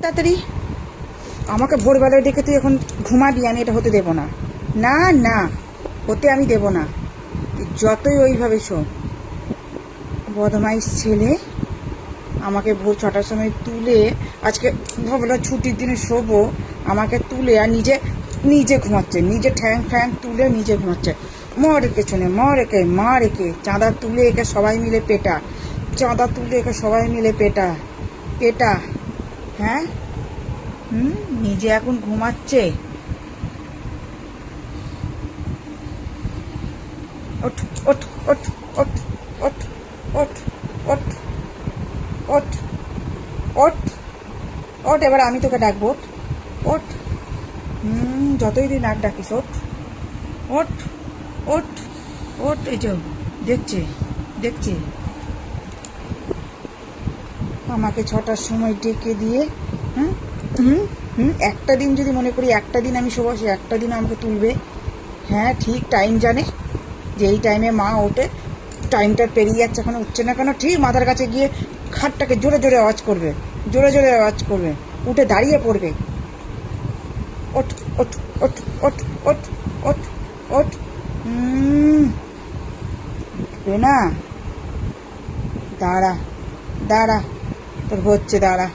তাড়াতাড়ি আমাকে ভোরবেলায় ডেকে তুই এখন ঘুমাবি, আমি এটা হতে দেব না। না না, হতে আমি দেব না। তুই যতই ওইভাবে শো, বদমাইশ ছেলে। আমাকে ভোর 6টার সময় তুলে, আজকে ভাবলাম ছুটির দিনে শোবো, আমাকে তুলে আর নিজে নিজে ঘুমাচ্ছে, নিজে ঠ্যাং ঠ্যাং তুলে নিজে ঘুমাচ্ছে। মর একে শোনে, মর একে, মার একে, চাঁদা তুলে একে সবাই মিলে পেটা, চাঁদা তুলে একে সবাই মিলে পেটা পেটা। হ্যাঁ, নিজে এখন ঘুমাচ্ছে। ওঠ, ওঠ, ওঠ, ওঠ, ওঠ, ওঠ, ওঠ, ওঠ, ওঠ, ওঠ। এবার আমি তোকে ডাকবো, ওঠ, ওঠ। যতই তুই নাক ডাকিস, ওঠ, ওঠ, ওঠ, ওঠ। এই যে দেখছে, দেখছে আমাকে 6টার সময় ডেকে দিয়ে। হুম হুম হুম একটা দিন যদি মনে করি, একটা দিন আমি শোবো, সে একটা দিন আমাকে তুলবে। হ্যাঁ, ঠিক টাইম জানে যে এই টাইমে মা ওঠে। টাইমটা পেরিয়ে যাচ্ছে, এখনো উঠছে না কেন? ঠিক মাথার কাছে গিয়ে খাটটাকে জোরে জোরে আওয়াজ করবে, জোরে জোরে আওয়াজ করবে, উঠে দাঁড়িয়ে পড়বে। ওঠ, ওঠ, ওঠ, ওঠ, ওঠ, ওঠ, ওঠ। উঠবে না? দাঁড়া, দাঁড়া, তোর হচ্ছে, দাঁড়া।